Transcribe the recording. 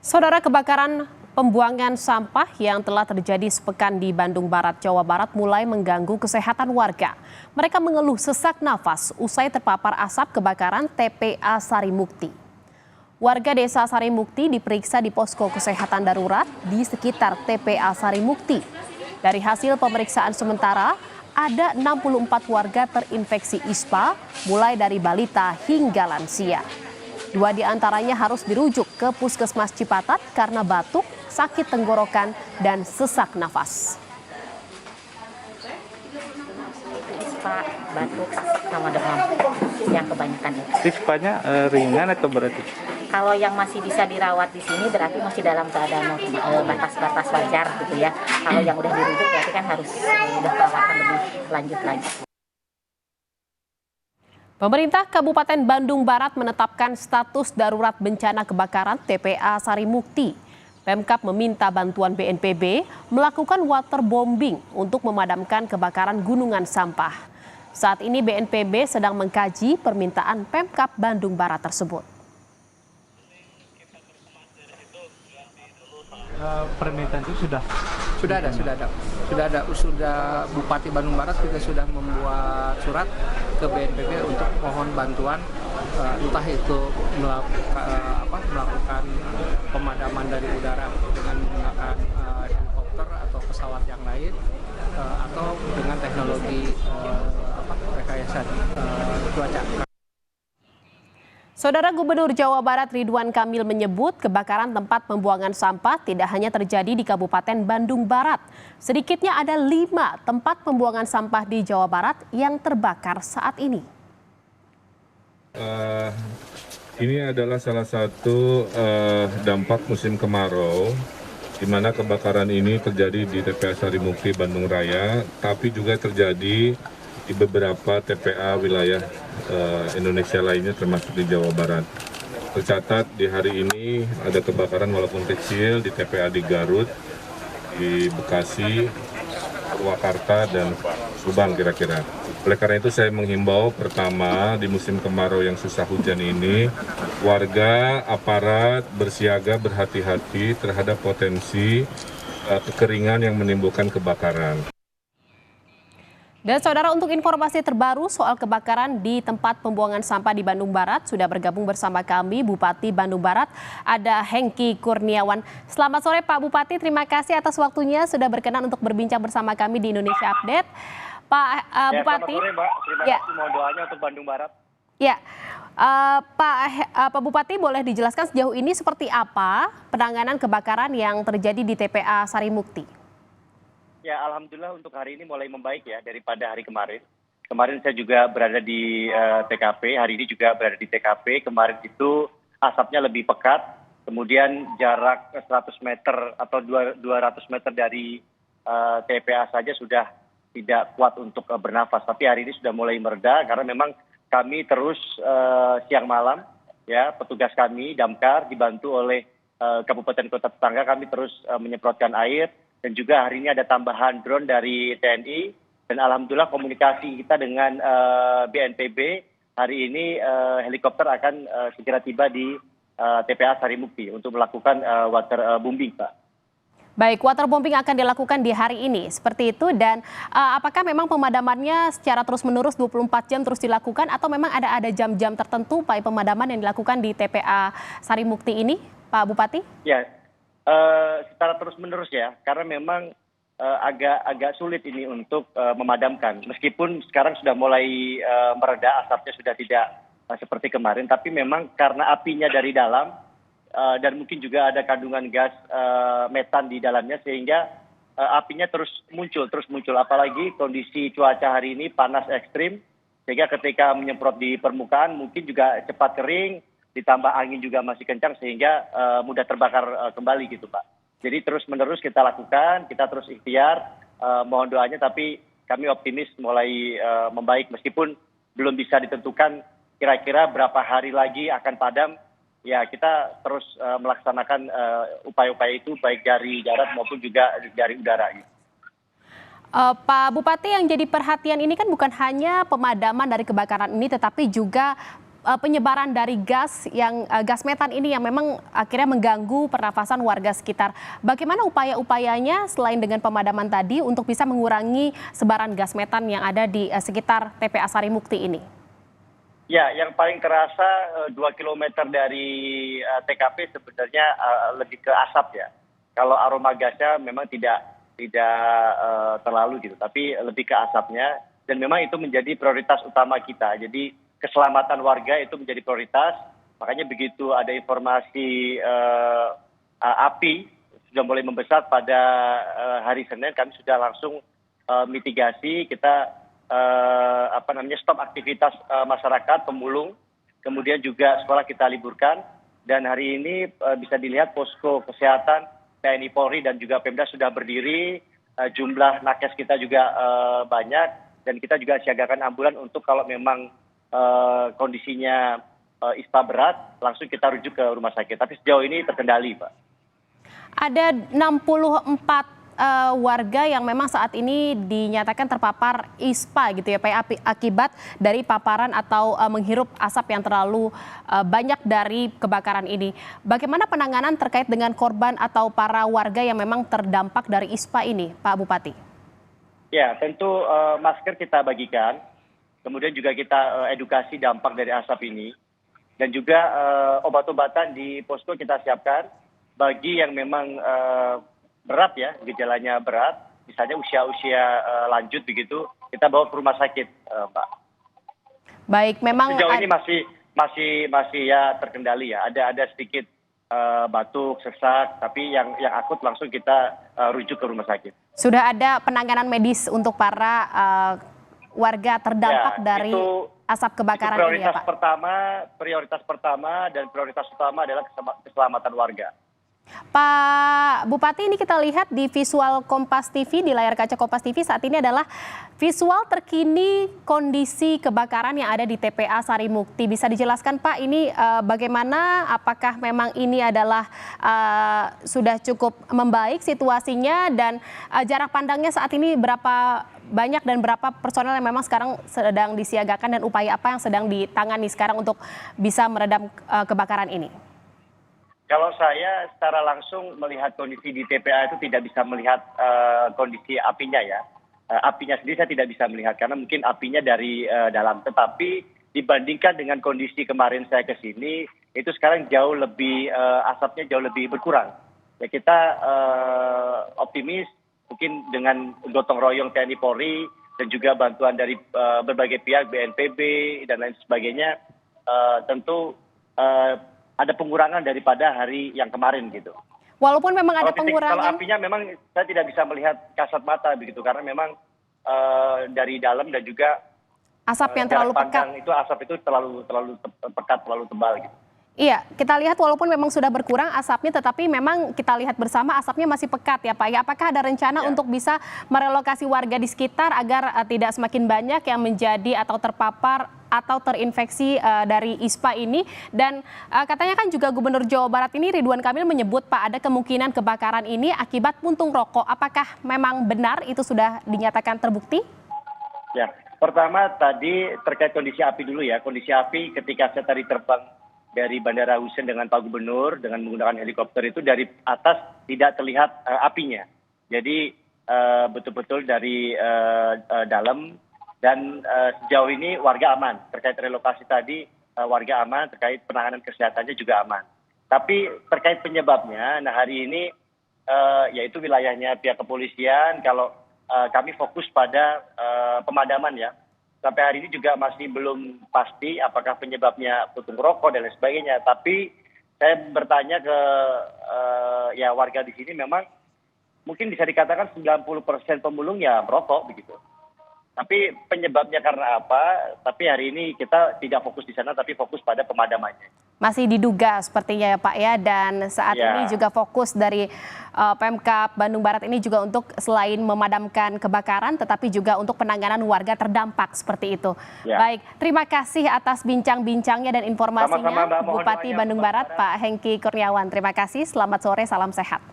Saudara, kebakaran pembuangan sampah yang telah terjadi sepekan di Bandung Barat, Jawa Barat mulai mengganggu kesehatan warga. Mereka mengeluh sesak nafas usai terpapar asap kebakaran TPA Sarimukti. Warga desa Sarimukti diperiksa di posko kesehatan darurat di sekitar TPA Sarimukti. Dari hasil pemeriksaan sementara, ada 64 warga terinfeksi ISPA, mulai dari balita hingga lansia. 2 diantaranya harus dirujuk ke Puskesmas Cipatat karena batuk, sakit tenggorokan, dan sesak nafas. ISPA, batuk, sama demam yang kebanyakan itu. ISPA-nya ringan atau berat? Kalau yang masih bisa dirawat di sini berarti masih dalam keadaan batas-batas wajar gitu ya. Kalau yang udah dirujuk berarti kan harus udah perawatan lebih lanjut lagi. Pemerintah Kabupaten Bandung Barat menetapkan status darurat bencana kebakaran TPA Sarimukti. Pemkab meminta bantuan BNPB melakukan waterbombing untuk memadamkan kebakaran gunungan sampah. Saat ini BNPB sedang mengkaji permintaan Pemkab Bandung Barat tersebut. Permintaan itu sudah ada Bupati Bandung Barat juga sudah membuat surat ke BNPB untuk mohon bantuan, entah itu melakukan pemadaman dari udara dengan menggunakan helikopter atau pesawat yang lain, atau dengan teknologi rekayasa cuaca. Saudara, Gubernur Jawa Barat Ridwan Kamil menyebut kebakaran tempat pembuangan sampah tidak hanya terjadi di Kabupaten Bandung Barat. Sedikitnya ada 5 tempat pembuangan sampah di Jawa Barat yang terbakar saat ini. Ini adalah salah satu dampak musim kemarau, di mana kebakaran ini terjadi di TPA Sarimukti Bandung Raya, tapi juga terjadi di beberapa TPA wilayah Indonesia lainnya termasuk di Jawa Barat. Tercatat di hari ini ada kebakaran walaupun kecil di TPA di Garut, di Bekasi, Purwakarta, dan Subang kira-kira. Oleh karena itu saya menghimbau pertama di musim kemarau yang susah hujan ini, warga, aparat bersiaga berhati-hati terhadap potensi kekeringan yang menimbulkan kebakaran. Dan saudara, untuk informasi terbaru soal kebakaran di tempat pembuangan sampah di Bandung Barat, sudah bergabung bersama kami Bupati Bandung Barat, ada Hengki Kurniawan. Selamat sore Pak Bupati, terima kasih atas waktunya sudah berkenan untuk berbincang bersama kami di Indonesia Update. Pak Bupati. Selamat sore Mbak, terima kasih mohon doanya untuk Bandung Barat. Ya, Pak Bupati, boleh dijelaskan sejauh ini seperti apa penanganan kebakaran yang terjadi di TPA Sarimukti? Ya, alhamdulillah untuk hari ini mulai membaik ya daripada hari kemarin. Kemarin saya juga berada di TKP, hari ini juga berada di TKP. Kemarin itu asapnya lebih pekat, kemudian jarak 100 meter atau 200 meter dari TPA saja sudah tidak kuat untuk bernafas. Tapi hari ini sudah mulai mereda karena memang kami terus siang malam, ya petugas kami Damkar dibantu oleh kabupaten kota tetangga, kami terus menyemprotkan air. Dan juga hari ini ada tambahan drone dari TNI, dan alhamdulillah komunikasi kita dengan BNPB hari ini helikopter akan segera tiba di TPA Sarimukti untuk melakukan waterbombing, Pak. Baik, waterbombing akan dilakukan di hari ini, seperti itu. Dan apakah memang pemadamannya secara terus-menerus 24 jam terus dilakukan, atau memang ada jam-jam tertentu Pak pemadaman yang dilakukan di TPA Sarimukti ini, Pak Bupati? Ya. Secara terus-menerus ya, karena memang agak sulit ini untuk memadamkan. Meskipun sekarang sudah mulai mereda, asapnya sudah tidak seperti kemarin, tapi memang karena apinya dari dalam dan mungkin juga ada kandungan gas metan di dalamnya, sehingga apinya terus muncul. Apalagi kondisi cuaca hari ini panas ekstrim, sehingga ketika menyemprot di permukaan mungkin juga cepat kering, ditambah angin juga masih kencang sehingga mudah terbakar kembali gitu Pak. Jadi terus-menerus kita lakukan, kita terus ikhtiar, mohon doanya, tapi kami optimis mulai membaik meskipun belum bisa ditentukan kira-kira berapa hari lagi akan padam. Ya kita terus melaksanakan upaya-upaya itu baik dari darat maupun juga dari udara. Pak Bupati, yang jadi perhatian ini kan bukan hanya pemadaman dari kebakaran ini, tetapi juga penyebaran dari gas metan ini yang memang akhirnya mengganggu pernafasan warga sekitar. Bagaimana upaya-upayanya selain dengan pemadaman tadi untuk bisa mengurangi sebaran gas metan yang ada di sekitar TPA Sarimukti ini? Ya, yang paling terasa 2 kilometer dari TKP sebenarnya lebih ke asap ya. Kalau aroma gasnya memang tidak terlalu gitu, tapi lebih ke asapnya. Dan memang itu menjadi prioritas utama kita. Jadi keselamatan warga itu menjadi prioritas. Makanya begitu ada informasi api sudah mulai membesar pada hari Senin, kami sudah langsung mitigasi. Kita stop aktivitas masyarakat, pemulung. Kemudian juga sekolah kita liburkan. Dan hari ini bisa dilihat posko kesehatan TNI Polri dan juga Pemda sudah berdiri. Jumlah nakes kita juga banyak. Dan kita juga siagakan ambulan untuk kalau memang kondisinya ISPA berat, langsung kita rujuk ke rumah sakit. Tapi sejauh ini terkendali, Pak. Ada 64 warga yang memang saat ini dinyatakan terpapar ISPA gitu ya Pak, akibat dari paparan atau menghirup asap yang terlalu banyak dari kebakaran ini. Bagaimana penanganan terkait dengan korban atau para warga yang memang terdampak dari ISPA ini, Pak Bupati? Ya, tentu masker kita bagikan, kemudian juga kita edukasi dampak dari asap ini, dan juga obat-obatan di posko kita siapkan bagi yang memang berat ya, gejalanya berat, misalnya usia-usia lanjut begitu, kita bawa ke rumah sakit, Pak. Baik, memang sejauh ini masih ya terkendali ya, ada sedikit batuk, sesak, tapi yang akut langsung kita rujuk ke rumah sakit. Sudah ada penanganan medis untuk para warga terdampak dari asap kebakaran ini ya Pak? Prioritas pertama dan prioritas utama adalah keselamatan warga. Pak Bupati, ini kita lihat di visual Kompas TV, di layar kaca Kompas TV saat ini adalah visual terkini kondisi kebakaran yang ada di TPA Sarimukti. Bisa dijelaskan Pak, ini bagaimana, apakah memang ini adalah sudah cukup membaik situasinya, dan jarak pandangnya saat ini berapa banyak dan berapa personel yang memang sekarang sedang disiagakan, dan upaya apa yang sedang ditangani sekarang untuk bisa meredam kebakaran ini? Kalau saya secara langsung melihat kondisi di TPA itu tidak bisa melihat kondisi apinya ya. Apinya sendiri saya tidak bisa melihat karena mungkin apinya dari dalam. Tetapi dibandingkan dengan kondisi kemarin saya ke sini, itu sekarang jauh lebih, asapnya jauh lebih berkurang. Ya kita optimis mungkin dengan gotong royong TNI Polri dan juga bantuan dari berbagai pihak, BNPB dan lain sebagainya, tentu ada pengurangan daripada hari yang kemarin gitu. Walaupun memang ada pengurangan. Kalau apinya memang saya tidak bisa melihat kasat mata begitu karena memang dari dalam dan juga asap yang terlalu pekat. Itu asap itu terlalu pekat, terlalu tebal gitu. Iya, kita lihat walaupun memang sudah berkurang asapnya, tetapi memang kita lihat bersama asapnya masih pekat ya Pak. Ya, apakah ada rencana untuk bisa merelokasi warga di sekitar agar tidak semakin banyak yang menjadi atau terpapar atau terinfeksi dari ISPA ini? Dan katanya kan juga Gubernur Jawa Barat ini Ridwan Kamil menyebut Pak, ada kemungkinan kebakaran ini akibat puntung rokok. Apakah memang benar itu sudah dinyatakan terbukti? Ya, pertama tadi terkait kondisi api dulu ya. Kondisi api ketika saya tadi terbang dari Bandara Hussein dengan Pak Gubernur dengan menggunakan helikopter itu dari atas tidak terlihat apinya. Jadi betul-betul dari dalam, dan sejauh ini warga aman. Terkait relokasi tadi warga aman, terkait penanganan kesehatannya juga aman. Tapi terkait penyebabnya, nah hari ini yaitu wilayahnya pihak kepolisian, kalau kami fokus pada pemadaman ya. Sampai hari ini juga masih belum pasti apakah penyebabnya puntung rokok dan lain sebagainya. Tapi saya bertanya ke ya warga di sini, memang mungkin bisa dikatakan 90% pemulung ya merokok begitu. Tapi penyebabnya karena apa? Tapi hari ini kita tidak fokus di sana, tapi fokus pada pemadamannya. Masih diduga sepertinya ya Pak ya, dan saat ini juga fokus dari Pemkab Bandung Barat ini juga untuk selain memadamkan kebakaran, tetapi juga untuk penanganan warga terdampak seperti itu. Ya. Baik, terima kasih atas bincang-bincangnya dan informasinya. Sama-sama, Mbak, Bupati Bandung Barat Pak Hengki Kurniawan. Terima kasih, selamat sore, salam sehat.